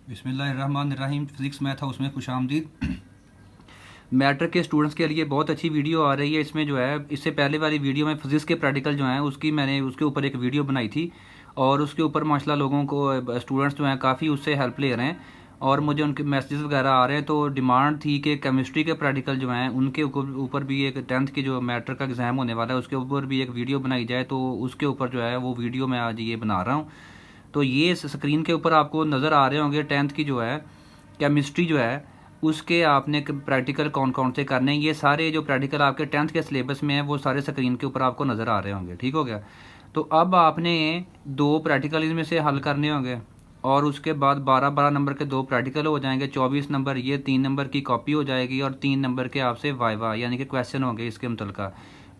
बिस्मिल्लाहिर्रहमानिर्रहीम। Physics math house में खुशामदीद। Matric के स्टूडेंट्स के लिए बहुत अच्छी वीडियो आ रही है। इसमें जो है इससे पहले वाली वीडियो में फ़िज़िक्स के प्रैक्टिकल जो हैं उसकी मैंने उसके ऊपर एक वीडियो बनाई थी और उसके ऊपर माशाल्लाह लोगों को स्टूडेंट्स जो हैं काफ़ी उससे हेल्प ले रहे हैं और मुझे उनके मैसेजेस वगैरह आ रहे हैं। तो डिमांड थी कि केमिस्ट्री के प्रैक्टिकल जो हैं उनके ऊपर भी एक 10th की जो मैट्रिक का एग्ज़ाम होने वाला है उसके ऊपर भी एक वीडियो बनाई जाए। तो उसके ऊपर जो है वो वीडियो मैं आज ये बना रहा हूँ। तो ये स्क्रीन के ऊपर आपको नज़र आ रहे होंगे 10th की जो है केमिस्ट्री जो है उसके आपने प्रैक्टिकल कौन कौन से करने हैं। ये सारे जो प्रैक्टिकल आपके 10th के सिलेबस में है वो सारे स्क्रीन के ऊपर आपको नज़र आ रहे होंगे। ठीक हो गया। तो अब आपने दो प्रैक्टिकल इनमें से हल करने होंगे और उसके बाद 12-12 नंबर के दो प्रैक्टिकल हो जाएंगे। 24 नंबर ये 3 नंबर की कॉपी हो जाएगी और 3 नंबर के आपसे वाइवा यानी कि क्वेश्चन होंगे इसके मुतल्लिक़,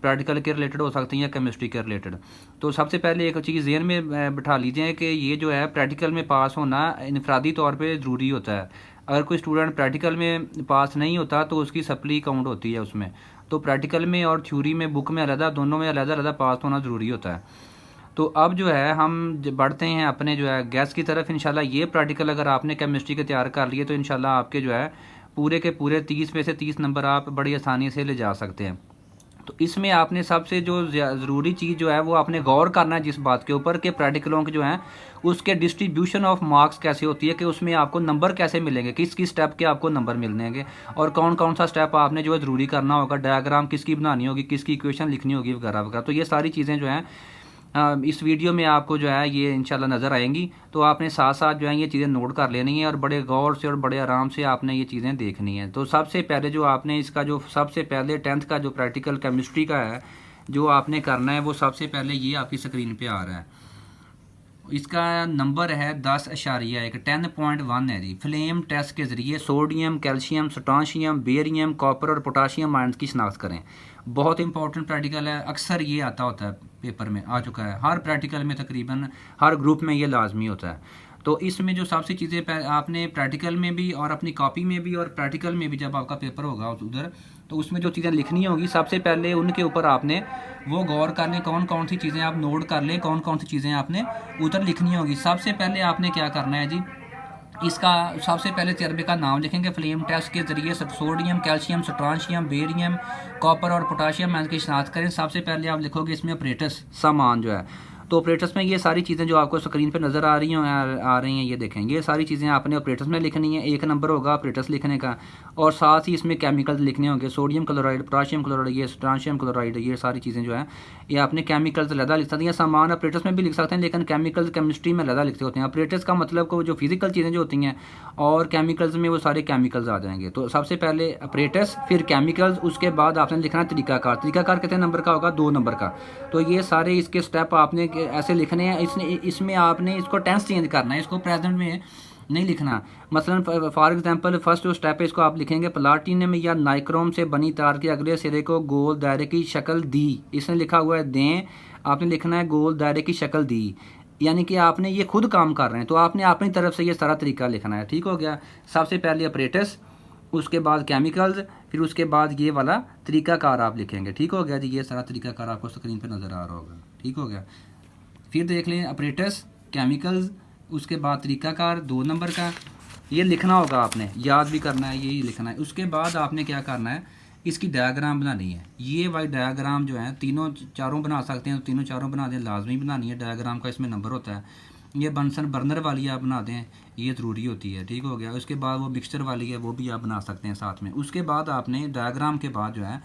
प्रैक्टिकल के रिलेटेड हो सकते हैं या केमिस्ट्री के रिलेटेड। तो सबसे पहले एक चीज़ ज़हन में बिठा लीजिए कि ये जो है प्रैक्टिकल में पास होना इनफरादी तौर पे ज़रूरी होता है। अगर कोई स्टूडेंट प्रैक्टिकल में पास नहीं होता तो उसकी सप्ली काउंट होती है उसमें। तो प्रैक्टिकल में और थ्योरी में बुक में अलग, दोनों में अलग अलग पास होना ज़रूरी होता है। तो अब जो है हम बढ़ते हैं अपने जो है गैस की तरफ। इंशाल्लाह ये प्रैक्टिकल अगर आपने केमिस्ट्री के तैयार कर लिए तो इंशाल्लाह आपके जो है पूरे के पूरे 30 में से 30 नंबर आप बड़ी आसानी से ले जा सकते हैं। तो इसमें आपने सबसे जो ज़रूरी चीज़ जो है वो आपने गौर करना है जिस बात के ऊपर कि प्रैक्टिकलों के जो हैं उसके डिस्ट्रीब्यूशन ऑफ मार्क्स कैसे होती है, कि उसमें आपको नंबर कैसे मिलेंगे, किस किस स्टेप के आपको नंबर मिलेंगे और कौन कौन सा स्टेप आपने जो है ज़रूरी करना होगा, डायग्राम किसकी बनानी होगी, किसकी इक्वेशन लिखनी होगी वगैरह वगैरह। तो ये सारी चीज़ें जो हैं इस वीडियो में आपको जो है ये इंशाल्लाह नज़र आएंगी। तो आपने साथ साथ जो है ये चीज़ें नोट कर लेनी है और बड़े गौर से और बड़े आराम से आपने ये चीज़ें देखनी है। तो सबसे पहले जो आपने इसका जो सबसे पहले 10th का जो प्रैक्टिकल केमिस्ट्री का है जो आपने करना है वो सबसे पहले ये आपकी स्क्रीन पे आ रहा है। इसका नंबर है 10.1 10.1 है जी। फ्लेम टेस्ट के ज़रिए sodium, calcium, potassium, barium, copper और पोटाशियम आयन्स की शनाख्त करें। बहुत इंपॉर्टेंट प्रैक्टिकल है, अक्सर ये आता होता है पेपर में, आ चुका है हर प्रैक्टिकल में, तकरीबन हर ग्रुप में ये लाजमी होता है। तो इसमें जो सबसे चीज़ें आपने प्रैक्टिकल में भी और अपनी कॉपी में भी और प्रैक्टिकल में भी जब आपका पेपर होगा उधर तो उसमें जो चीज़ें लिखनी होगी सबसे पहले उनके ऊपर आपने वो गौर कर लें कौन कौन सी चीज़ें आप नोट कर लें, कौन कौन सी चीज़ें आपने उधर लिखनी होगी। सबसे पहले आपने क्या करना है जी, इसका सबसे पहले तजर्बे का नाम लिखेंगे। फ्लेम टेस्ट के ज़रिए sodium, calcium, potassium, barium, copper और पोटाशियम आयन की शनाख्त करें। सबसे पहले आप लिखोगे इसमें ऑपरेटर्स सामान जो है। तो ऑपरेटर्स में ये सारी चीज़ें जो आपको स्क्रीन पे नज़र आ रही हैं ये देखें, ये सारी चीज़ें आपने ऑपरेटर्स में लिखनी है। एक नंबर होगा ऑपरेटर्स लिखने का और साथ ही इसमें केमिकल्स लिखने होंगे, सोडियम क्लोराइड, पोटाशियम क्लोराइड, ये पोटाशियम क्लोराइड, ये सारी चीज़ें जो है ये आपने केमिकल्स अलग लिख सकते हैं। सामान ऑपरेटर्स में भी लिख सकते हैं लेकिन केमिकल्स केमिस्ट्री में अलग लिखते होते हैं। ऑपरेटर्स का मतलब को जो फिजिकल चीज़ें जो होती हैं और केमिकल्स में वो सारे केमिकल्स आ जाएंगे। तो सबसे पहले ऑपरेटर्स, फिर केमिकल्स, उसके बाद आपने लिखना है तरीकाकार। तरीकाकार कितने नंबर का होगा? 2 नंबर का। तो ये सारे इसके स्टेप आपने ऐसे लिखने हैं। इसमें आपने इसको टेंस चेंज करना है, इसको प्रेजेंट में नहीं लिखना। मसलन फॉर एग्जांपल फर्स्ट जो स्टेप है इसको आप लिखेंगे प्लाटिनम या नाइक्रोम से बनी तार के अगले सिरे को गोल दायरे की शक्ल दी। इसने लिखा हुआ है दें, आपने लिखना है गोल दायरे की शक्ल दी, यानी कि आपने ये खुद काम कर रहे हैं तो आपने अपनी तरफ से ये सारा तरीका लिखना है। ठीक हो गया। सबसे पहले ऑपरेटर्स, उसके बाद केमिकल्स, फिर उसके बाद ये वाला तरीकाकार आप लिखेंगे। ठीक हो गया जी। ये सारा तरीकाकार आपको स्क्रीन पर नज़र आ रहा होगा। ठीक हो गया। फिर देख लें ऑपरेटर्स, केमिकल्स, उसके बाद तरीकाकार 2 नंबर का, ये लिखना होगा, आपने याद भी करना है, यही लिखना है। उसके बाद आपने क्या करना है, इसकी डायग्राम बनानी है। ये वाली डायग्राम जो है तीनों चारों बना सकते हैं तो तीनों चारों बना दें, लाजमी बनानी है। डायग्राम का इसमें नंबर होता है। ये बंसन बर्नर वाली आप बना दें, ये ज़रूरी होती है। ठीक हो गया। उसके बाद वो मिक्सचर वाली है वो भी आप बना सकते हैं साथ में। उसके बाद आपने डायग्राम के बाद जो है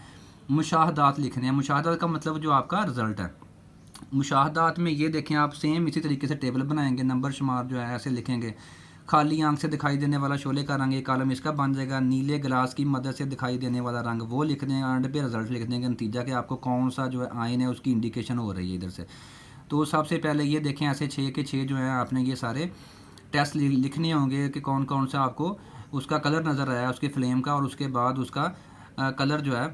मुशाहदात लिखने हैं। मुशाहदात का मतलब जो आपका रिज़ल्ट है। मुशाहदात में ये देखें आप सेम इसी तरीके से टेबल बनाएंगे, नंबर शुमार जो है ऐसे लिखेंगे। खाली आंख से दिखाई देने वाला शोले का रंग एक कॉलम इसका बन जाएगा। नीले गिलास की मदद से दिखाई देने वाला रंग वो लिख दें। एंड पे रिजल्ट लिख देंगे, नतीजा कि आपको कौन सा जो है आयन है उसकी इंडिकेशन हो रही है इधर से। तो सबसे पहले ये देखें ऐसे 6 के 6 जो है आपने ये सारे टेस्ट लिखने होंगे कि कौन कौन सा आपको उसका कलर नज़र आया उसके फ्लेम का और उसके बाद उसका कलर जो है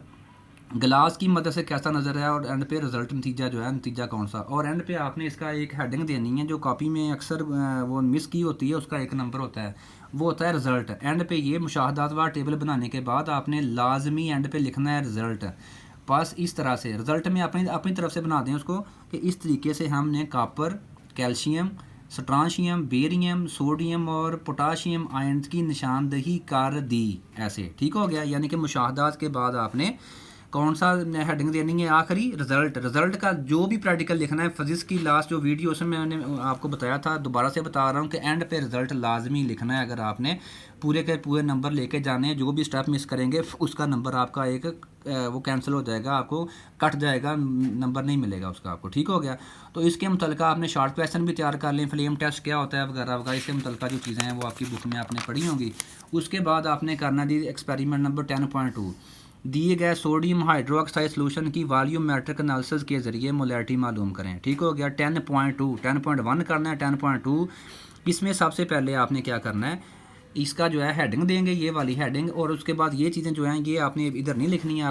गिलास की मदद से कैसा नज़र आया और एंड पे रिज़ल्ट नतीजा जो है नतीजा कौन सा। और एंड पे आपने इसका एक हेडिंग देनी है जो कॉपी में अक्सर वो मिस की होती है, उसका एक नंबर होता है, वो होता है रिज़ल्ट। एंड पे ये मुशाहदात वाला टेबल बनाने के बाद आपने लाजमी एंड पे लिखना है रिज़ल्ट। बस इस तरह से रिज़ल्ट में अपनी अपनी तरफ से बना दें उसको कि इस तरीके से हमने कॉपर, कैल्शियम, स्ट्रांशियम, बेरियम, सोडियम और पोटाशियम आयन की निशानदही कर दी। ऐसे ठीक हो गया। यानी कि मुशाहदात के बाद आपने कौन सा हेडिंग देनी है? आखिरी रिजल्ट का जो भी प्रैक्टिकल लिखना है। फिजिक्स की लास्ट जो वीडियो उसमें मैंने आपको बताया था, दोबारा से बता रहा हूँ कि एंड पे रिजल्ट लाजमी लिखना है। अगर आपने पूरे के पूरे नंबर लेके जाने हैं, जो भी स्टेप मिस करेंगे उसका नंबर आपका एक वो कैंसिल हो जाएगा, आपको कट जाएगा, नंबर नहीं मिलेगा उसका आपको। ठीक हो गया। तो इसके मुतल्लिका आपने शॉर्ट क्वेश्चन भी तैयार कर लें, फ्लेम टेस्ट क्या होता है वगैरह वगैरह, इसके मुतल्लिका जो चीज़ें हैं वो आपकी बुक में आपने पढ़ी होंगी। उसके बाद आपने करना दी एक्सपेरिमेंट नंबर 10.2, दिए गए सोडियम हाइड्रोक्साइड सोल्यूशन की वॉल्यूमेट्रिक एनालिसिस के जरिए मोलैरिटी मालूम करें। ठीक हो गया। 10.2 10.1 करना है। 10.2 इसमें सबसे पहले आपने क्या करना है, इसका जो है हेडिंग देंगे, ये वाली हेडिंग, और उसके बाद ये चीज़ें जो हैं ये आपने इधर नहीं लिखनी है,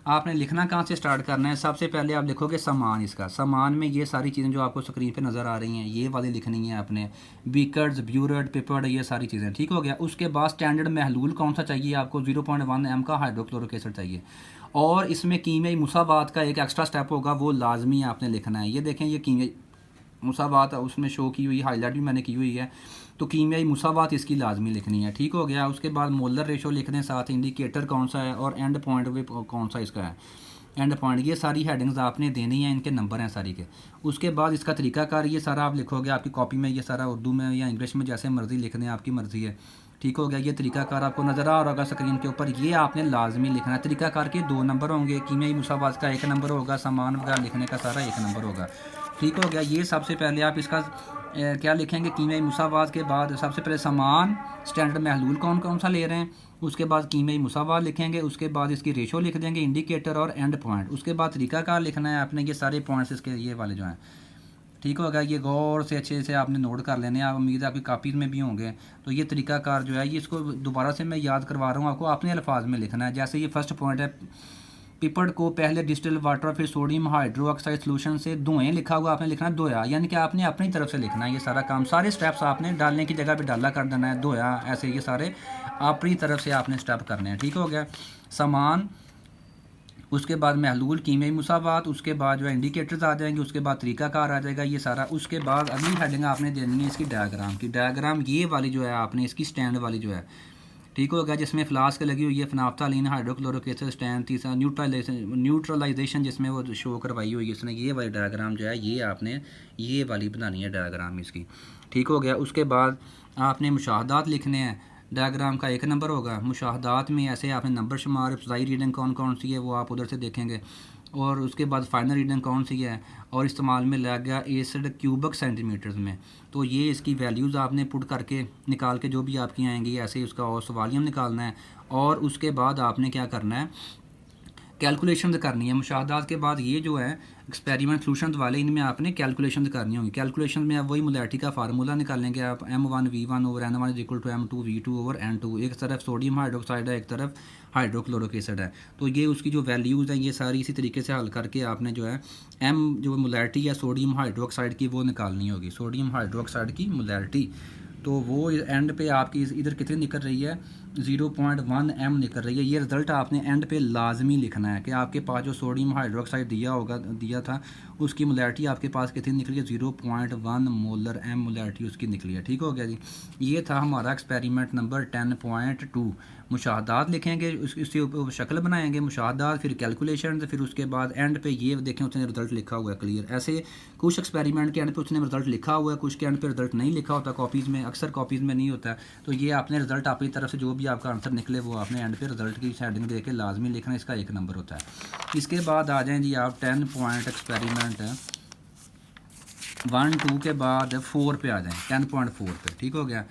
आपने लिखना कहाँ से स्टार्ट करना है। सबसे पहले आप लिखोगे सामान, इसका सामान में ये सारी चीज़ें जो आपको स्क्रीन पे नज़र आ रही हैं ये वाली लिखनी है आपने, बीकर्स, ब्यूरड, पिपर्ड, ये सारी चीज़ें। ठीक हो गया। उसके बाद स्टैंडर्ड महलूल कौन सा चाहिए आपको? 0.1 m का हाइड्रोक्लोरिक एसिड चाहिए। और इसमें कीमियाई मुसावात का एक एक्स्ट्रा स्टेप होगा, वो लाजमी आपने लिखना है। ये देखें, ये कीमियाई मुसावात उसमें शो की हुई, हाईलाइट भी मैंने की हुई है। तो कीमियाई मुसावात इसकी लाजमी लिखनी है। ठीक हो गया। उसके बाद मोलर रेशो लिख दें, साथ इंडिकेटर कौन सा है और एंड पॉइंट भी कौन सा इसका है, एंड पॉइंट। ये सारी हेडिंग्स आपने देनी है, इनके नंबर हैं सारी के। उसके बाद इसका तरीकाकार ये सारा आप लिखोगे आपकी कॉपी में, ये सारा उर्दू में या इंग्लिश में जैसे मर्ज़ी लिख दें, आपकी मर्ज़ी है। ठीक हो गया। ये तरीकाकार आपको नज़र आ रहा होगा स्क्रीन के ऊपर, ये आपने लाजमी लिखना है। तरीकाकार के 2 नंबर होंगे, कीमियाई मुसावात का 1 नंबर होगा, सामान वगैरह लिखने का सारा 1 नंबर होगा। ठीक हो गया। ये सबसे पहले आप इसका क्या लिखेंगे, कीमियाई मुसावात के बाद सबसे पहले सामान, स्टैंडर्ड महलूल कौन कौन सा ले रहे हैं, उसके बाद कीमियाई मुसावात लिखेंगे, उसके बाद इसकी रेशो लिख देंगे, इंडिकेटर और एंड पॉइंट। उसके बाद तरीकाकार लिखना है आपने, ये सारे पॉइंट्स इसके ये वाले जो हैं। ठीक होगा। ये गौर से अच्छे से आपने नोट कर लेने हैं, आप उम्मीद है आपकी कापीज़ में भी होंगे। तो ये तरीकाकार जो है ये इसको दोबारा से मैं याद करवा रहा हूँ आपको, अपने अल्फाज में लिखना है। जैसे ये फर्स्ट पॉइंट है, पिपड़ को पहले डिस्टिल वाटर फिर सोडियम हाइड्रोक्साइड सोल्यूशन से धोएं लिखा हुआ, आपने लिखना है धोया, यानी कि आपने अपनी तरफ से लिखना है ये सारा काम। सारे स्टेप्स आपने डालने की जगह पे डाला कर देना है, धोया, ऐसे ये सारे अपनी तरफ से आपने स्टेप करने हैं। ठीक हो गया। सामान, उसके बाद महलूल, कीमियाई मुसावात, उसके बाद जो है इंडिकेटर्स आ जाएंगे, उसके बाद तरीकाकार आ जाएगा ये सारा। उसके बाद अगली हेडिंग आपने देनी है इसकी डायग्राम की। डायग्राम ये वाली जो है आपने इसकी स्टैंड वाली जो है, ठीक हो गया, जिसमें फ्लास्क लगी हुई है, फिनाफ्थालीन हाइड्रोक्लोरिक एसिड स्टैंड, तीसरा न्यूट्रलाइजेशन जिसमें वो शो करवाई हुई है इसने, ये वाली डायग्राम जो है ये आपने ये वाली बनानी है डायग्राम इसकी। ठीक हो गया। उसके बाद आपने मुशाहदात लिखने हैं, डायग्राम का 1 नंबर होगा। मुशाहदात में ऐसे आपने नंबर शुमार, इब्तदाई रीडिंग कौन कौन सी है वो आप उधर से देखेंगे, और उसके बाद फाइनल रीडिंग कौन सी है, और इस्तेमाल में लग गया एसिड क्यूबिक सेंटीमीटर्स में। तो ये इसकी वैल्यूज़ आपने पुट करके निकाल के जो भी आपकी आएंगी ऐसे उसका औसत वॉल्यूम निकालना है। और उसके बाद आपने क्या करना है, कैलकुलेशन करनी है। मुशाहदात के बाद ये जो है एक्सपेरिमेंट सोल्यूशन वाले, इनमें आपने कैलकुलेशन करनी होगी। कैलकुलेशन में आप वही मोलैरिटी का फार्मूला निकालेंगे आप, M1V1 over N1 is equal to M2V2 over N2। एक तरफ सोडियम हाइड्रोक्साइड है, एक तरफ हाइड्रोक्लोरिक एसिड है। तो ये उसकी जो वैल्यूज़ हैं ये सारी इसी तरीके से हल करके आपने जो है M जो मोलैरिटी है सोडियम हाइड्रोक्साइड की वो निकालनी होगी, सोडियम हाइड्रोक्साइड की मोलैरिटी। तो वो एंड पे आपकी इधर कितनी निकल रही है, 0.1 m निकल रही है। ये रिज़ल्ट आपने एंड पे लाजमी लिखना है कि आपके पास जो सोडियम हाइड्रोक्साइड दिया था उसकी मोलैरिटी आपके पास कितनी निकली है, 0.1 मोलर m मोलैरिटी उसकी निकली है। ठीक हो गया जी। ये था हमारा एक्सपेरिमेंट नंबर 10.2। मुशाहदात लिखेंगे, उसके ऊपर शक्ल बनाएंगे, मुशाहदात, फिर कैलकुलेशन, फिर उसके बाद एंड पे ये देखें उसने रिज़ल्ट लिखा हुआ है क्लियर। ऐसे कुछ एक्सपेरिमेंट के एंड पे उसने रिज़ल्ट लिखा हुआ है, कुछ के एंड पे रिज़ल्ट नहीं लिखा होता कॉपीज़ में, अक्सर कॉपीज़ में नहीं होता है। तो ये आपने रिज़ल्ट अपनी तरफ से जो भी आपका आंसर निकले वो आपने एंड पे रिज़ल्ट की हेडिंग दे के लाजमी लिखना, इसका 1 नंबर होता है। इसके बाद आ जाएँ जी आप 10 पॉइंट एक्सपेरिमेंट 1 2 के बाद 4 पे आ जाएँ, 10.4 पे। ठीक हो गया।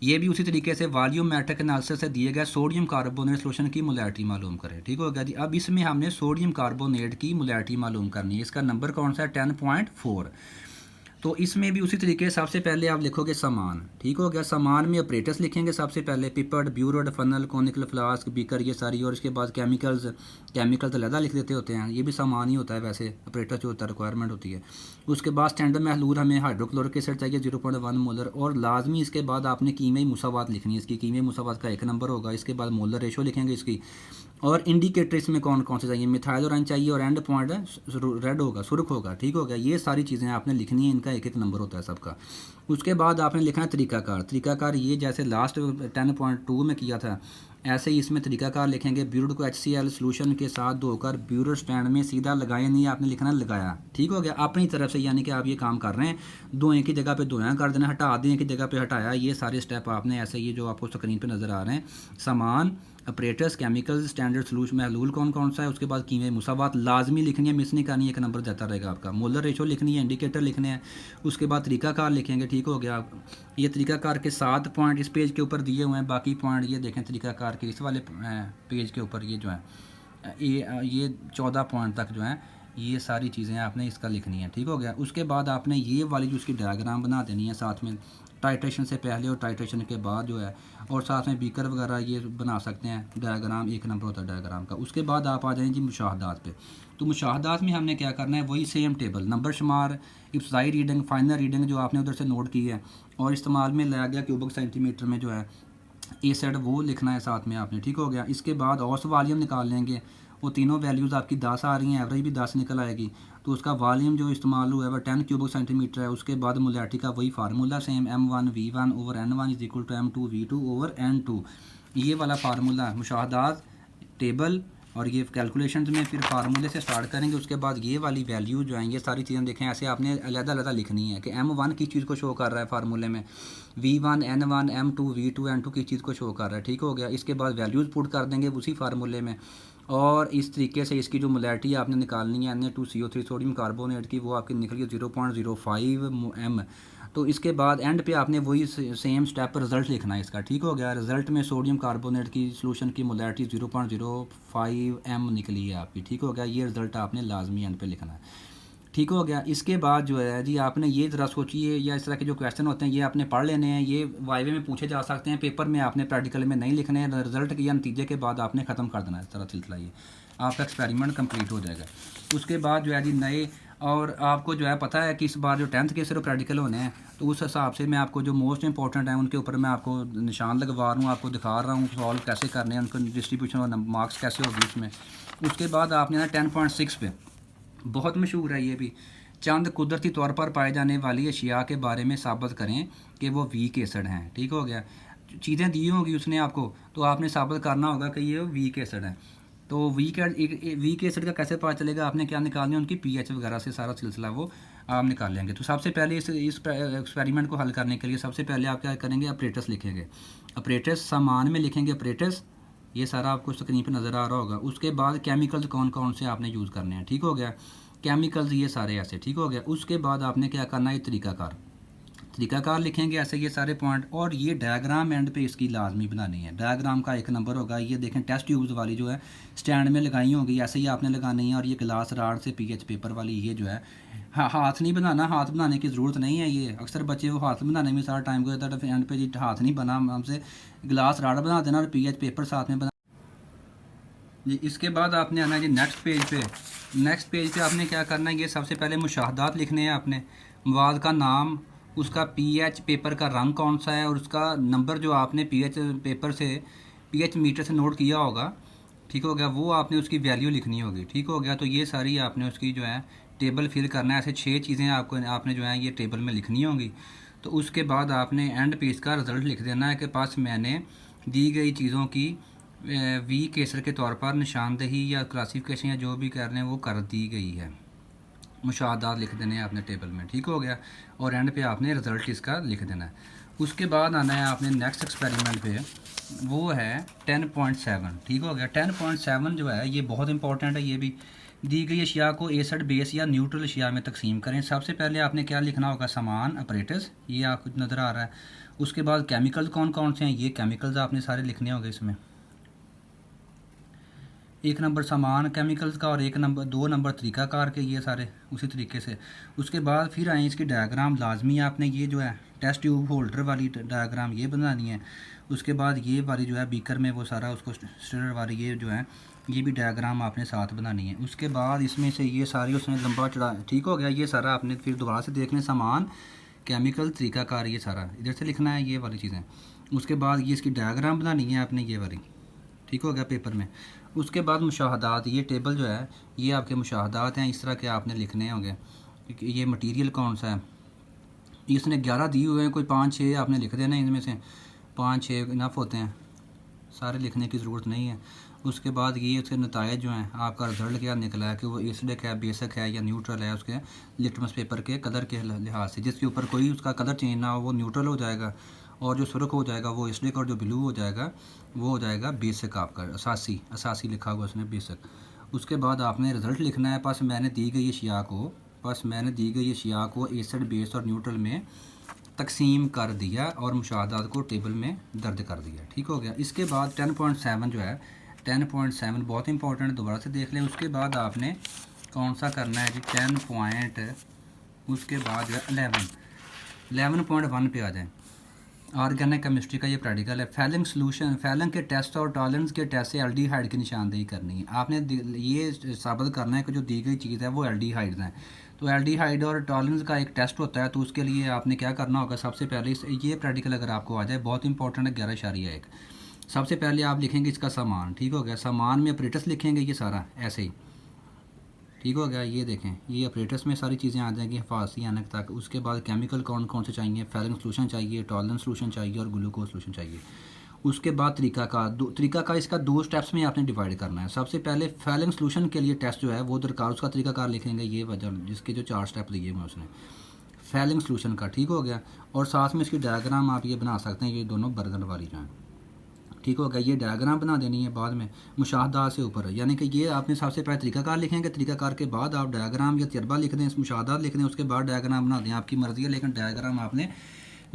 ये भी उसी तरीके से वॉल्यूमेट्रिक एनालिसिस से दिए गए सोडियम कार्बोनेट सोल्यूशन की मोलैरिटी मालूम करें। ठीक हो गया जी। अब इसमें हमने सोडियम कार्बोनेट की मोलैरिटी मालूम करनी है, इसका नंबर कौन सा है, 10.4। तो इसमें भी उसी तरीके से सबसे पहले आप लिखोगे सामान। ठीक हो गया। सामान में ऑपरेटर्स लिखेंगे सबसे पहले, पिपर्ड, ब्यूरड, फनल, कोनिकल फ्लास्क, बीकर, ये सारी। और इसके बाद केमिकल्स अलहदा लिख देते होते हैं, ये भी सामान ही होता है वैसे, ऑपरेटर्स जो होता है रिक्वायरमेंट होती है। उसके बाद स्टैंडर्ड महलूल हमें हाइड्रोक्लोरिक एसिड चाहिए 0.1 मोलर, और लाजमी इसके बाद आपने कीमियाई मुसावात लिखनी है, इसकी कीमियाई मुसावात का 1 नंबर होगा। इसके बाद मोलर रेशो लिखेंगे इसकी, और इंडिकेटर इसमें कौन कौन से चाहिए, मिथाइल ऑरेंज चाहिए और एंड पॉइंट रेड होगा, सुर्ख होगा, ठीक हो गया। ये सारी चीज़ें आपने लिखनी है, इनका एक एक नंबर होता है सबका। उसके बाद आपने लिखना है तरीकाकार। तरीकाकार ये जैसे लास्ट 10.2 में किया था ऐसे ही इसमें तरीकाकार लिखेंगे। ब्यूरड को HCl सोल्यूशन के साथ धोकर ब्यूरड स्टैंड में सीधा लगाया, नहीं आपने लिखना लगाया, ठीक हो गया अपनी तरफ से, यानी कि आप ये काम कर रहे हैं, धोएं की जगह पे धोया कर देना, हटा दें की जगह पे हटाया। ये सारे स्टेप आपने ऐसे, ये जो आपको स्क्रीन पे नज़र आ रहे हैं, सामान, अपरेटस, केमिकल्स, स्टैंडर्ड सलूशन, महलूल कौन कौन सा है, उसके बाद कीमे मुसावात लाजमी लिखनी है, मिस नहीं करनी, एक नंबर जाता रहेगा आपका। मोलर रेशो लिखनी है, इंडिकेटर लिखने हैं, उसके बाद तरीकाकार लिखेंगे, ठीक हो गया। ये तरीकाकार के 7 पॉइंट इस पेज के ऊपर दिए हुए हैं, बाकी पॉइंट ये देखें तरीकाकार के इस वाले पेज के ऊपर, ये जो है ये 14 पॉइंट तक जो है ये सारी चीज़ें आपने इसका लिखनी है, ठीक हो गया। उसके बाद आपने ये वाली जो उसकी डायग्राम बना देनी है साथ में, टाइट्रेशन से पहले और टाइट्रेशन के बाद जो है, और साथ में बीकर वगैरह ये बना सकते हैं डायग्राम, एक नंबर होता है डायग्राम का। उसके बाद आप आ जाएंगे जी मुशाहदात पे। तो मुशाहदात में हमने क्या करना है, वही सेम टेबल, नंबर शुमार, इब्तदाई रीडिंग, फाइनल रीडिंग जो आपने उधर से नोट की है और इस्तेमाल में लाया गया क्यूबिक सेंटीमीटर में जो है एसिड, वो लिखना है साथ में आपने, ठीक हो गया। इसके बाद औसत वॉल्यूम निकाल लेंगे, वो तीनों वैल्यूज़ आपकी 10 आ रही हैं, एवरेज भी 10 निकल आएगी, तो उसका वॉल्यूम जो इस्तेमाल हुआ है वह 10 क्यूबिक सेंटीमीटर है। उसके बाद मोलैरिटी का वही फार्मूला सेम, M1V1/N1 = ये वाला फार्मूला मुशाहदात टेबल और ये कैलकुलेशन में फिर फार्मूले से स्टार्ट करेंगे। उसके बाद ये वाली वैल्यू जो हैं ये सारी चीज़ें देखें, ऐसे आपने अलग-अलग लिखनी है कि M1 किस चीज़ को शो कर रहा है फार्मूले में, V1 N1, M2 V2 N2 किस चीज़ को शो कर रहा है, ठीक हो गया। इसके बाद वैल्यूज़ पुट कर देंगे उसी फार्मूले में, और इस तरीके से इसकी जो मोलैरिटी आपने निकालनी है Na2CO3 सोडियम कार्बोनेट की, वो आपकी निकली 0.05 m। तो इसके बाद एंड पे आपने वही सेम स्टेप पर रिज़ल्ट लिखना है इसका, ठीक हो गया। रिज़ल्ट में सोडियम कार्बोनेट की सोल्यूशन की मोलैरिटी 0.05 m निकली है आपकी, ठीक हो गया। ये रिज़ल्ट आपने लाजमी एंड पे लिखना है, ठीक हो गया। इसके बाद जो है जी आपने ये ज़रा सोचिए, या इस तरह के जो क्वेश्चन होते हैं ये आपने पढ़ लेने हैं, ये वाइवे में पूछे जा सकते हैं, पेपर में आपने प्रैक्टिकल में नहीं लिखने हैं। रिजल्ट के या नतीजे के बाद आपने ख़त्म कर देना है इस तरह सिलसिला, ये आपका एक्सपेरिमेंट कंप्लीट हो जाएगा। उसके बाद जो है जी नए, और आपको जो है पता है कि इस बार जो 10th के सिर्फ प्रैक्टिकल होने हैं, तो उस हिसाब से मैं आपको जो मोस्ट इंपॉर्टेंट है उनके ऊपर मैं आपको निशान लगवा रहा हूँ, आपको दिखा रहा हूँ सॉल्व कैसे करने हैं, उनको डिस्ट्रीब्यूशन और मार्क्स कैसे होगी उसमें। उसके बाद आपने ना 10.6 पे बहुत मशहूर है ये भी, चंद कुदरती तौर पर पाए जाने वाली अशिया के बारे में साबित करें कि वो वीक एसिड हैं, ठीक हो गया। चीज़ें दी होंगी उसने आपको, तो आपने साबित करना होगा कि ये वीक एसिड है। तो वीक एसिड का कैसे पता चलेगा, आपने क्या निकालनी है, उनकी pH वगैरह से सारा सिलसिला वो आप निकाल लेंगे। तो सबसे पहले इस एक्सपेरिमेंट को हल करने के लिए सबसे पहले आप क्या करेंगे, अपरेटस लिखेंगे। अपरेटस सामान में लिखेंगे अपरेटस, ये सारा आपको स्क्रीन पर नज़र आ रहा होगा। उसके बाद केमिकल्स कौन कौन से आपने यूज़ करने हैं, ठीक हो गया। केमिकल्स ये सारे ऐसे, ठीक हो गया। उसके बाद आपने क्या करना है, तरीकाकार लिखेंगे ऐसे ये सारे पॉइंट, और ये डायग्राम एंड पे इसकी लाजमी बनानी है। डायग्राम का एक नंबर होगा, ये देखें टेस्ट ट्यूब्स वाली जो है स्टैंड में लगाई होगी, ऐसे ही आपने लगानी है। और ये ग्लास राड से pH पेपर वाली ये जो है, हाँ हाथ नहीं बनाना, हाथ बनाने की ज़रूरत नहीं है। ये अक्सर बच्चे वो हाथ बनाने में सारा टाइम को जाता है, एंड पे जी हाथ नहीं बना हमसे, ग्लास राड बना देना और pH पेपर साथ में बना जी। इसके बाद आपने आना है जी नेक्स्ट पेज पे। नेक्स्ट पेज पे आपने क्या करना है, ये सबसे पहले मुशाहदात लिखने हैं आपने, मवाद का नाम, उसका pH पेपर का रंग कौन सा है, और उसका नंबर जो आपने pH पेपर से pH मीटर से नोट किया होगा, ठीक हो गया, वो आपने उसकी वैल्यू लिखनी होगी, ठीक हो गया। तो ये सारी आपने उसकी जो है टेबल फिल करना है, ऐसे 6 चीज़ें आपने जो है ये टेबल में लिखनी होंगी। तो उसके बाद आपने एंड पे इसका रिज़ल्ट लिख देना है कि पास मैंने दी गई चीज़ों की वीक एसिड के तौर पर निशानदेही या क्लासिफिकेशन या जो भी कर रहे हैं वो कर दी गई है। मुशाहदात लिख देने हैं आपने टेबल में, ठीक हो गया। और एंड पे आपने रिज़ल्ट इसका लिख देना है। उसके बाद आना है आपने नेक्स्ट एक्सपेरिमेंट पे, वो है 10.7, ठीक हो गया। 10.7 जो है ये बहुत इंपॉर्टेंट है। ये भी दी गई अशिया को एसिड बेस या न्यूट्रल अशिया में तकसीम करें। सबसे पहले आपने क्या लिखना होगा, सामान, अपरेटस, ये आपको नज़र आ रहा है। उसके बाद केमिकल्स कौन कौन से हैं, ये केमिकल्स आपने सारे लिखने होंगे इसमें। 1 नंबर सामान केमिकल्स का और 2 नंबर तरीकाकार के, ये सारे उसी तरीके से। उसके बाद फिर आए इसकी डायग्राम, लाजमी आपने ये जो है टेस्ट ट्यूब होल्डर वाली डायग्राम ये बनानी है। उसके बाद ये वाली जो है बीकर में वो सारा उसको स्टिरर वाली ये जो है ये भी डायग्राम आपने साथ बनानी है। उसके बाद इसमें से ये सारी उसने लंबा चढ़ा, ठीक हो गया। ये सारा आपने फिर दोबारा से देखने, सामान, केमिकल, तरीकाकार, ये सारा इधर से लिखना है ये वाली चीज़ें। उसके बाद ये इसकी डायग्राम बनानी है आपने ये वाली, ठीक हो गया पेपर में। उसके बाद मुशाहदात, ये टेबल जो है ये आपके मुशाहदात हैं, इस तरह के आपने लिखने होंगे। ये मटेरियल कौन सा है, इसने 11 दिए हुए हैं, कोई 5-6 आपने लिख देना, इनमें से 5-6 इनफ होते हैं, सारे लिखने की ज़रूरत नहीं है। उसके बाद ये उसके नतायज जो हैं, आपका रिज़ल्ट क्या निकला है कि वो एसिडिक है, बेसिक है या न्यूट्रल है, उसके लिटमस पेपर के कलर के लिहाज से, जिसके ऊपर कोई उसका कलर चेंज ना हो वो न्यूट्रल हो जाएगा, और जो सुर्ख हो जाएगा वो एसिडिक, और जो ब्लू हो जाएगा वो हो जाएगा बेसिक आपका, असासी लिखा हुआ उसने बेसिक। उसके बाद आपने रिज़ल्ट लिखना है। बस मैंने दी गई अशिया को एसिड, बेस और न्यूट्रल में तकसीम कर दिया और मुशाहदात को टेबल में दर्ज कर दिया। ठीक हो गया। इसके बाद 10.7 जो है, 10.7 बहुत इंपॉर्टेंट, दोबारा से देख लें। उसके बाद आपने कौन सा करना है जी, 10 पॉइंट, उसके बाद जो है 11.1 पे आ जाए। ऑर्गेनिक केमिस्ट्री का ये प्रैक्टिकल है। फैलिंग सॉल्यूशन, फैलिंग के टेस्ट और टॉलरेंस के टेस्ट से एल्डिहाइड की निशानदेही करनी है। आपने ये साबित करना है कि जो दी गई चीज़ है वो एल्डिहाइड्स हैं। तो एल्डिहाइड और टॉलरेंस का एक टेस्ट होता है, तो उसके लिए आपने क्या करना होगा, सबसे पहले ये प्रैक्टिकल अगर आपको आ जाए, बहुत इंपॉर्टेंट है, 11.1। सबसे पहले आप लिखेंगे इसका सामान। ठीक हो गया। सामान में अपरेटस लिखेंगे, ये सारा ऐसे ही। ठीक हो गया। ये देखें, ये अपरेटस में सारी चीज़ें आ जाएंगी हिफाजती अनक तक। उसके बाद केमिकल कौन कौन से चाहिए, फैलिंग सॉल्यूशन चाहिए, टॉलरेंस सॉल्यूशन चाहिए और ग्लूकोज सॉल्यूशन चाहिए। उसके बाद तरीकाकार इसका 2 स्टेप्स में आपने डिवाइड करना है। सबसे पहले फैलिंग सॉल्यूशन के लिए टेस्ट जो है वो दरकार, उसका तरीकाकार लिखेंगे, ये वजह जिसके जो 4 स्टेप दिए हुए उसने फैलिंग सॉल्यूशन का। ठीक हो गया। और साथ में इसकी डायग्राम आप ये बना सकते हैं, ये दोनों बर्तन वाली जो हैं। ठीक हो गया। ये डायग्राम बना देनी है बाद में मुशाहदात से ऊपर, यानी कि ये आपने सबसे पहले तरीकाकार लिखेंगे, तरीकाकार के बाद आप डायग्राम या तजर्बा लिख दें, मुशाहदात लिख दें, उसके बाद डायग्राम बना दें। आपकी मर्ज़ी है, लेकिन डायग्राम आपने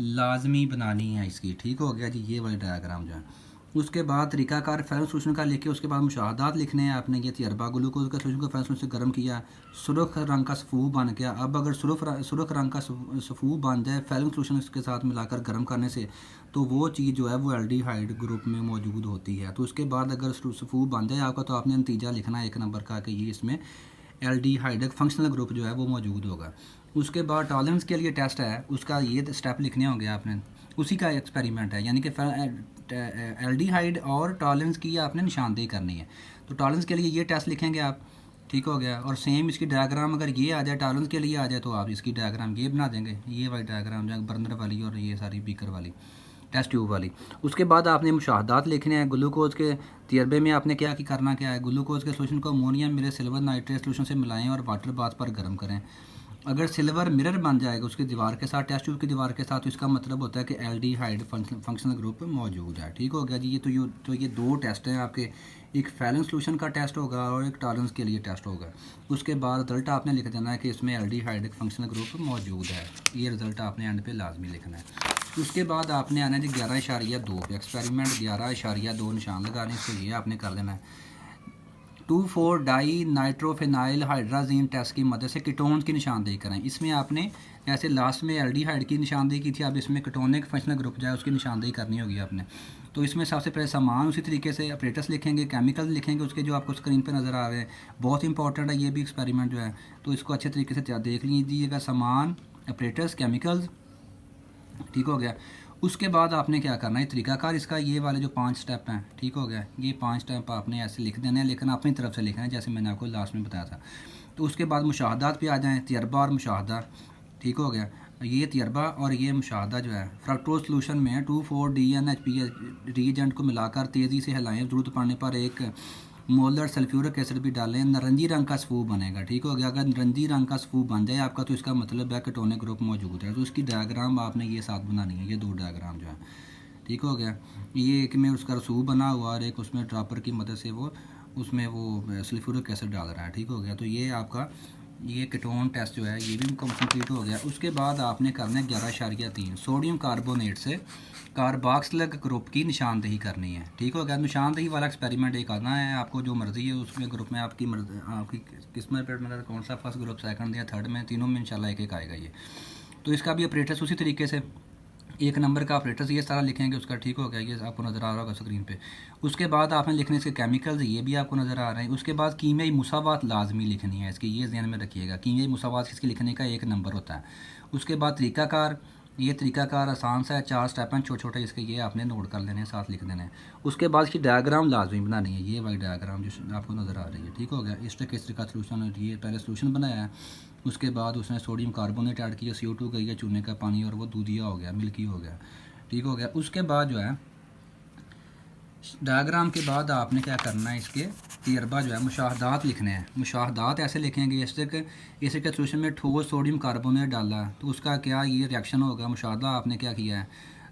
लाजमी बनानी है इसकी। ठीक हो गया जी, ये वाली डायग्राम जो है। उसके बाद तरीकाकार फैलिंग सॉल्यूशन का लिखे, उसके बाद मुशाहदात लिखने हैं आपने। ये तजर्बा, ग्लूकोज का सॉल्यूशन को फैलिंग सॉल्यूशन से गर्म किया, सुर्ख रंग का सफ़ूफ बन गया। अब अगर सुर्ख रंग का सफ़ूफ बन जाए फैलिंग सॉल्यूशन इसके साथ मिलाकर गर्म करने से, तो वो चीज़ जो है वो एल्डिहाइड ग्रुप में मौजूद होती है। तो उसके बाद अगर सफ़ूफ बन जाए आपका, तो आपने नतीजा लिखना है 1 नंबर का कि ये इसमें एल्डिहाइड फंक्शनल ग्रुप जो है वो मौजूद होगा। उसके बाद टॉलरेंस के लिए टेस्ट है, उसका ये स्टेप लिखने होंगे आपने, उसी का एक्सपेरिमेंट है, यानी कि एल्डिहाइड और टॉलरेंस की आपने निशानदेही करनी है। तो टॉलरेंस के लिए ये टेस्ट लिखेंगे आप। ठीक हो गया। और सेम इसकी डायग्राम अगर ये आ जाए, टॉलरेंस के लिए आ जाए, तो आप इसकी डायग्राम ये बना देंगे, ये वाली डायग्राम जो बर्नर वाली और ये सारी बीकर वाली, टेस्ट ट्यूब वाली। उसके बाद आपने मुशाहदात लिखने हैं। ग्लूकोज के तजर्बे में आपने क्या करना क्या है, ग्लूकोज के सोल्यूशन को अमोनियम मिले सिल्वर नाइट्रेट सोल्यूशन से मिलाएं और वाटर बाथ पर गर्म करें। अगर सिल्वर मिरर बन जाएगा उसकी दीवार के साथ, टेस्ट ट्यूब की दीवार के साथ, तो इसका मतलब होता है कि एल्डिहाइड फंक्शनल ग्रुप मौजूद है। ठीक हो गया जी। ये 2 टेस्ट हैं आपके, एक फैलिंग सॉल्यूशन का टेस्ट होगा और एक टॉलरेंस के लिए टेस्ट होगा। उसके बाद रिजल्ट आपने लिख देना है कि इसमें एल्डिहाइड फंक्शनल ग्रुप मौजूद है। ये रिजल्ट आपने एंड पे लाजमी लिखना है। उसके बाद आपने आना है जी 11.2 पे, एक्सपेरिमेंट 11.2 निशान लगाने, इसको ये आपने कर देना है। 2,4 डाई नाइट्रोफेनाइल हाइड्राजीन टेस्ट की मदद से कीटोन्स की निशानदेही करें। इसमें आपने जैसे लास्ट में एल्डिहाइड की निशानदेही की थी, अब इसमें कीटोनिक फंक्शनल ग्रुप जो है उसकी निशानदेही करनी होगी आपने। तो इसमें सबसे पहले सामान, उसी तरीके से अपरेटस लिखेंगे, केमिकल लिखेंगे उसके जो आपको स्क्रीन पर नज़र आ रहे हैं, बहुत इंपॉर्टेंट है ये भी एक्सपेरिमेंट जो है, तो इसको अच्छे तरीके से देख लीजिएगा। सामान, अपरेटस, केमिकल्स। ठीक हो गया। उसके बाद आपने क्या करना है, तरीकाकार इसका ये वाले जो 5 स्टेप हैं। ठीक हो गया। ये 5 स्टेप आपने ऐसे लिख देने हैं, लेकिन अपनी तरफ से लिखना है जैसे मैंने आपको लास्ट में बताया था। तो उसके बाद मुशाहदात पे आ जाएं, तजर्बा और मुशाहदा। ठीक हो गया। ये तजर्बा और ये मुशाहदा जो है, फ्रक्टोज सॉल्यूशन में 2,4-DNHP रीएजेंट को मिलाकर तेज़ी से हिलाएं, ज़रूरत पड़ने पर 1 मोलर सल्फ्यूरिक एसिड भी डालें, नारंगी रंग का सफ़ूफ बनेगा। ठीक हो गया। अगर नारंगी रंग का सफ़ूफ बन जाए आपका, तो इसका मतलब है कीटोनिक ग्रुप मौजूद है। तो उसकी डायग्राम आपने ये साथ बनानी है, ये 2 डायग्राम जो है। ठीक हो गया। ये एक में उसका रसूख बना हुआ और एक उसमें ड्रॉपर की मदद से वो उसमें वो सल्फ्यूरिक एसिड डाल रहा है। ठीक हो गया। तो ये आपका ये कीटोन टेस्ट जो है ये भी कंप्लीट हो गया। उसके बाद आपने करना है 11.3 सोडियम कार्बोनेट से कार्बोक्सिलिक ग्रुप की निशानदेही करनी है। ठीक हो गया। निशानदेही वाला एक्सपेरिमेंट एक आना है, आपको जो मर्ज़ी है उसमें ग्रुप में आपकी किस्मत पर मतलब कौन सा फर्स्ट ग्रुप, सेकंड या थर्ड में, तीनों में इंशाल्लाह एक आएगा ये। तो इसका भी अपरेटस उसी तरीके से 1 नंबर का अपरेटस ये सारा लिखेंगे उसका। ठीक हो गया। ये आपको नज़र आ रहा होगा स्क्रीन पे। उसके बाद आपने लिखने इसके केमिकल्स, ये भी आपको नज़र आ रहे हैं। उसके बाद कीमियाई मुसावात लाजमी लिखनी है इसकी, ये ध्यान में रखिएगा। कीमियाई मुसावात इसके लिखने का 1 नंबर होता है। उसके बाद तरीकाकार, ये तरीकाकार आसान सा है, 4 स्टेप हैं छोटे छोटे, इसके ये आपने नोट कर लेने हैं, साथ लिख देने हैं। उसके बाद इसकी डायग्राम लाजमी बनानी है, ये वाली डायग्राम जो आपको नज़र आ रही है, ठीक हो गया। इस तरह किस तरह का सोल्यूशन, ये पहले सोल्यूशन बनाया है, उसके बाद उसने सोडियम कार्बोनेट ऐड किया, CO2 गई है, चूने का पानी, और वो दूधिया हो गया, मिल्की हो गया, ठीक हो गया। उसके बाद जो है डायग्राम के बाद आपने क्या करना है, इसके तजर्बा जो है मुशाहदात लिखने हैं। मुशाहदात ऐसे लिखेंगे, इससे के सोल्यूशन में ठोस सोडियम कार्बोनेट डाला तो उसका क्या ये रिएक्शन होगा। मुशाहदा आपने क्या किया है,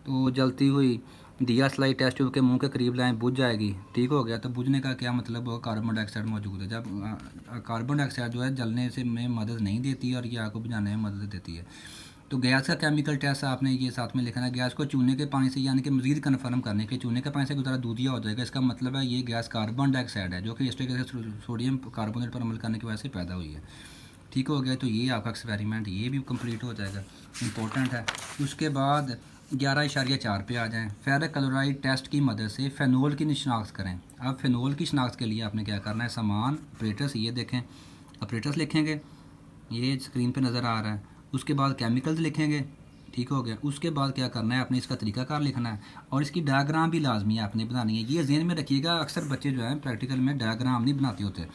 तो जलती हुई दिया स्लाई टेस्ट ट्यूब के मुंह के करीब लाएँ, बुझ जाएगी, ठीक हो गया। तो बुझने का क्या मतलब होगा, कार्बन डाइऑक्साइड मौजूद है। जब कार्बन डाइऑक्साइड जो है जलने से में मदद नहीं देती और ये आग को बुझाने में मदद देती है। तो गैस का केमिकल टेस्ट आपने ये साथ में लिखना है। गैस को चूने के पानी से यानी कि मज़ीद कन्फर्म करने के, चूने के पानी से गुजारा दूधिया हो जाएगा, इसका मतलब है ये गैस कार्बन डाइऑक्साइड है, जो कि इस तरीके से सोडियम कार्बोनेट पर अमल करने की वजह से पैदा हुई है, ठीक हो गया। तो ये आपका एक्सपेरिमेंट ये भी कंप्लीट हो जाएगा, इंपॉर्टेंट है। उसके बाद 11.4 पे आ जाएँ। फेरिक क्लोराइड टेस्ट की मदद से फ़ेनोल की शिनाख्त करें। अब फ़ेनोल की शिनाख्त के लिए आपने क्या करना है, सामान ऑपरेटर्स ये देखें, ऑपरेटर्स लिखेंगे, ये स्क्रीन पे नज़र आ रहा है। उसके बाद केमिकल्स लिखेंगे, ठीक हो गया। उसके बाद क्या करना है, आपने इसका तरीकाकार लिखना है और इसकी डायग्राम भी लाजमी आपने बनानी है। ये ज़हन में रखिएगा, अक्सर बच्चे जो हैं प्रैक्टिकल में डायग्राम नहीं बनाते होते।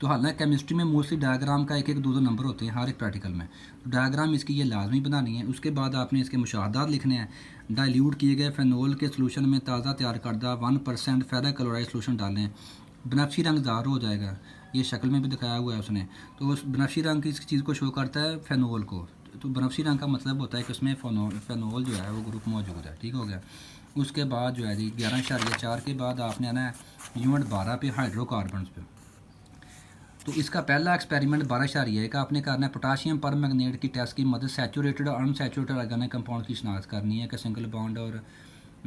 तो हालांकि केमिस्ट्री में मोस्टली डायग्राम का एक एक दो नंबर होते हैं हर एक प्रैक्टिकल में, तो डायग्राम इसकी ये लाजमी बनानी है। उसके बाद आपने इसके मुशाहदात लिखने हैं। डाइल्यूट किए गए फेनोल के सलूशन में ताज़ा तैयार करदा 1% फेरिक क्लोराइड सलूशन डालें, बनफशी रंग ज़ाहिर हो जाएगा, ये शक्ल में भी दिखाया हुआ है उसने। तो उस बनफशी रंग की चीज़ को शो करता है फेनोल को। तो बनफशी रंग का मतलब होता है कि उसमें फेनोल जो है वो ग्रुप मौजूद है, ठीक हो गया। उसके बाद जो है जी 11.4 के बाद आपने आना है यूनिट 12 पे, हाइड्रोकार्बन पे। तो इसका पहला एक्सपेरिमेंट 12.1 का आपने करना है। पोटाशियम पर मैग्नेट की टेस्ट की मदद सैचुरेटेड और अनसैचुरेटेड ऑर्गेनिक कंपाउंड की शिनाख्त करनी है कि सिंगल बॉन्ड और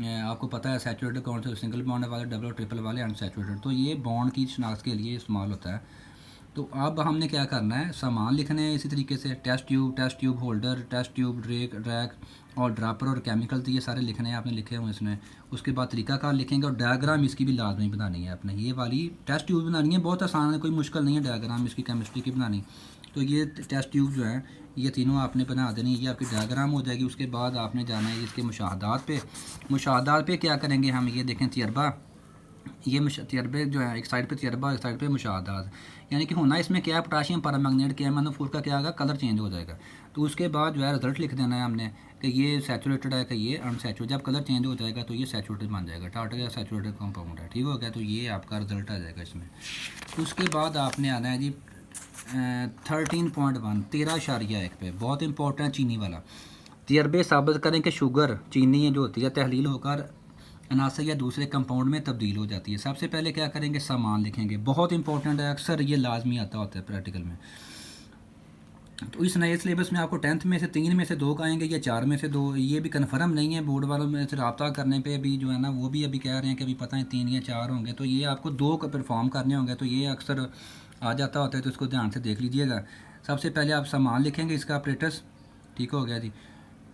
आपको पता है सैचुरेटेड कौन से, सिंगल बॉन्ड वाले, डबल और ट्रिपल वाले, अनसैचुरेटेड। तो ये बॉन्ड की शिनाख्त के लिए इस्तेमाल होता है। तो अब हमने क्या करना है, सामान लिखने हैं इसी तरीके से, test tube holder, test tube rack और ड्रापर और केमिकल, तो ये सारे लिखने हैं, आपने लिखे हुए इसमें। उसके बाद तरीकाकार लिखेंगे और डायग्राम इसकी भी लाजमी बनानी है आपने। ये वाली टेस्ट ट्यूब बनानी है, बहुत आसान है, कोई मुश्किल नहीं है डायग्राम इसकी केमिस्ट्री की बनानी। तो ये टेस्ट ट्यूब जो है ये तीनों आपने बना देनी, ये आपकी डायग्राम हो जाएगी। उसके बाद आपने जाना है इसके मुशाहदात पे। मुशाहदात पे क्या करेंगे हम, ये देखें तजर्बा, ये तजर्बे जो है एक साइड पे तजर्बा, एक साइड पे मुशाहदात, यानी कि होना इसमें क्या है, पोटाशियम परमैंगनेट के MnO4 का क्या होगा, कलर चेंज हो जाएगा। तो उसके बाद जो है रिजल्ट लिख देना है हमने कि ये सैचुरेटेड है कि ये अनसैचुरेटेड। जब कलर चेंज हो जाएगा तो ये सैचुरेटेड बन जाएगा, टाटा का सैचुरेटेड कंपाउंड है, ठीक हो गया। तो ये आपका रिजल्ट आ जाएगा इसमें। उसके बाद आपने आना है जी 13.1 13.1 पे, बहुत इंपॉर्टेंट चीनी वाला। तजर्बे साबित करें कि शुगर चीनी जो होती है तहलील होकर अनासर या दूसरे कंपाउंड में तब्दील हो जाती है। सबसे पहले क्या करेंगे, सामान लिखेंगे, बहुत इंपॉर्टेंट है, अक्सर ये लाजमी आता होता है प्रैक्टिकल में। तो इस नए सिलेबस में आपको 10th में से 3 में से 2 का आएंगे या 4 में से 2, ये भी कन्फर्म नहीं है। बोर्ड वालों में से रब्ता करने पे भी जो है ना, वो भी अभी कह रहे हैं कि अभी पता है 3 या 4 होंगे। तो ये आपको 2 का परफॉर्म करने होंगे, तो ये अक्सर आ जाता होता है, तो इसको ध्यान से देख लीजिएगा। सबसे पहले आप सामान लिखेंगे, इसका ऑपरेटर्स, ठीक हो गया जी,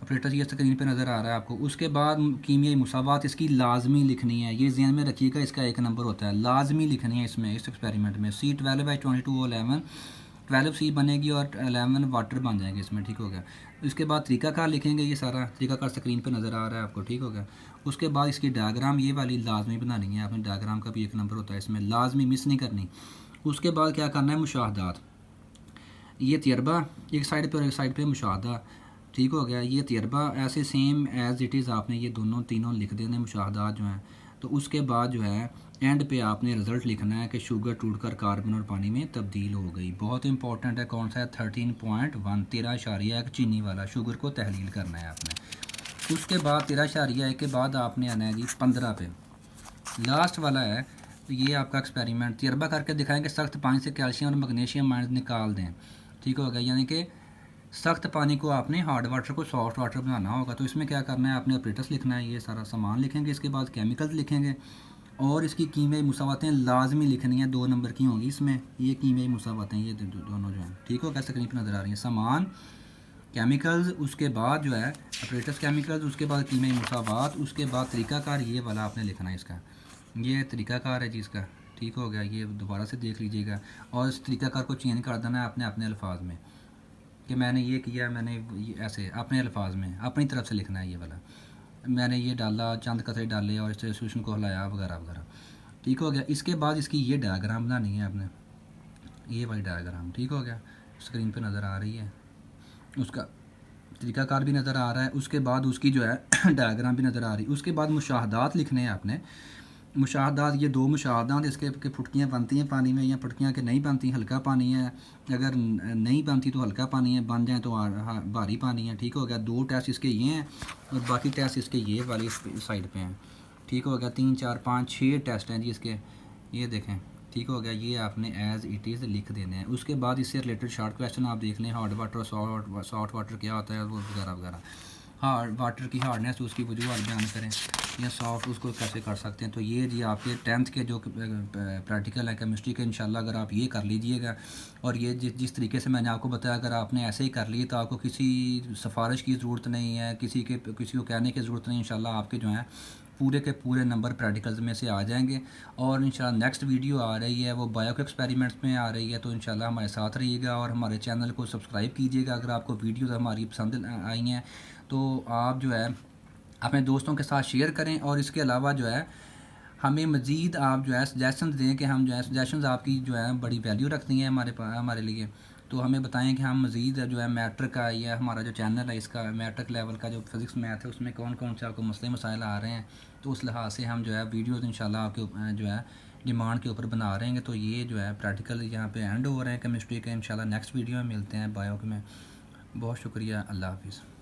ऑपरेटर्स ये स्क्रीन पे नज़र आ रहा है आपको। उसके बाद कीमियाई मुसावात इसकी लाजमी लिखनी है, ये ज़हन में रखिएगा, इसका 1 नंबर होता है, लाजमी लिखनी है इसमें, इस एक्सपेरिमेंट में। C12/22 और 11 12 C बनेगी और 11 वाटर बन जाएंगे इसमें, ठीक हो गया। इसके बाद तरीकाकार लिखेंगे, ये सारा तरीकाकार स्क्रीन पे नज़र आ रहा है आपको, ठीक हो गया। उसके बाद इसकी डायग्राम ये वाली लाजमी बनानी है आपने, डायग्राम का भी 1 नंबर होता है इसमें, लाजमी मिस नहीं करनी। उसके बाद क्या करना है, मुशाहदात, ये तजर्बा एक साइड पे और एक साइड पे मुशाहदा, ठीक हो गया। ये तजर्बा ऐसे सेम एज़ इट इज़ आपने ये दोनों तीनों लिख देने मुशाहदात जो हैं। तो उसके बाद जो है एंड पे आपने रिज़ल्ट लिखना है कि शुगर टूटकर कार्बन और पानी में तब्दील हो गई। बहुत इंपॉर्टेंट है, कौन सा है, 13.1 13.1 चीनी वाला, शुगर को तहलील करना है आपने। उसके बाद 13.1 के बाद आपने आना है जी 15 पे, लास्ट वाला है। तो ये आपका एक्सपेरिमेंट तजर्बा करके दिखाएंगे, सख्त पानी से कैल्शियम और मैग्नीशियम आयन निकाल दें, ठीक हो गया। यानी कि सख्त पानी को आपने हार्ड वाटर को सॉफ्ट वाटर बनाना होगा। तो इसमें क्या करना है, आपने ऑपरेटर्स लिखना है, ये सारा सामान लिखेंगे, इसके बाद केमिकल्स लिखेंगे और इसकी कीमियाई मुसावातें लाजमी लिखनी है, 2 नंबर की होंगी इसमें। ये कीमियाई मुसावातें ये दोनों जो हैं, ठीक हो गया, स्क्रीन पर नज़र आ रही हैं, सामान, केमिकल्स, उसके बाद जो है ऑपरेटर्स केमिकल्स, उसके बाद कीमियाई मुसावात, उसके बाद तरीकाकार ये वाला आपने लिखना है इसका, ये तरीकाकार है जी इसका, ठीक हो गया। ये दोबारा से देख लीजिएगा और इस तरीकाकार को चेंज कर देना है आपने अपने अल्फाज में। कि मैंने ये किया, मैंने ऐसे अपने अल्फाज में अपनी तरफ से लिखना है ये वाला, मैंने ये डाला, चंद कतरे डाले और इस सोल्यूशन को हिलाया वगैरह वगैरह। ठीक हो गया। इसके बाद इसकी ये डायग्राम बनानी है आपने, ये वाली डायग्राम। ठीक हो गया, स्क्रीन पे नज़र आ रही है, उसका तरीक़ाकार भी नज़र आ रहा है, उसके बाद उसकी जो है डायग्राम भी नज़र आ रही है। उसके बाद मुशाहदात लिखने हैं आपने। मुशाहदात, ये 2 मुशाहदात इसके कि फुटकियाँ बनती हैं पानी में या फुटकियाँ के नहीं बनती, हल्का पानी है, अगर नहीं बनती तो हल्का पानी है, बन जाए तो भारी पानी है। ठीक हो गया। 2 टेस्ट इसके ये हैं और बाकी टेस्ट इसके ये वाली साइड पे हैं। ठीक हो गया। 3 4 5 6 टेस्ट हैं जी इसके, ये देखें। ठीक हो गया। ये आपने एज़ इट इज़ लिख देने हैं। उसके बाद इससे रिलेटेड शॉर्ट क्वेश्चन आप देख लें, हार्ड वाटर और सॉफ्ट वाटर क्या होता है वो वगैरह वगैरह। हार्ड वाटर की हार्डनेस उसकी वजूहत बयान करें, या सॉफ्ट उसको कैसे कर सकते हैं। तो ये जी आपके 10th के जो प्रैक्टिकल है केमिस्ट्री के, इंशाल्लाह अगर आप ये कर लीजिएगा और ये जिस तरीके से मैंने आपको बताया, अगर आपने ऐसे ही कर लिए तो आपको किसी सिफारिश की ज़रूरत नहीं है, किसी को कहने की ज़रूरत नहीं। इंशाल्लाह आपके जो हैं पूरे के पूरे नंबर प्रैक्टिकल्स में से आ जाएंगे। और इंशाल्लाह नेक्स्ट वीडियो आ रही है वो बायो के एक्सपेरिमेंट्स में आ रही है, तो इंशाल्लाह हमारे साथ रहिएगा और हमारे चैनल को सब्सक्राइब कीजिएगा। अगर आपको वीडियोस हमारी पसंद आई हैं तो आप जो है अपने दोस्तों के साथ शेयर करें। और इसके अलावा जो है हमें मज़ीद आप जो है सजेशन दें, कि हम जो है सजेशंस आपकी जो है बड़ी वैल्यू रखती हैं हमारे लिए। तो हमें बताएं कि हम मज़ीद जो है मैट्रिक का, या हमारा जो चैनल है इसका मैट्रिक लेवल का जो फिज़िक्स मैथ है उसमें कौन कौन से आपको मसले मसाइल आ रहे हैं। तो उस लिहाज से हम जो है वीडियोस इंशाल्लाह आपके जो है डिमांड के ऊपर बना रहेंगे। तो ये जो है प्रैक्टिकल यहाँ पे एंड हो रहे हैं केमिस्ट्री के। इंशाल्लाह नेक्स्ट वीडियो में मिलते हैं बायो में। बहुत शुक्रिया, अल्लाह हाफिज़।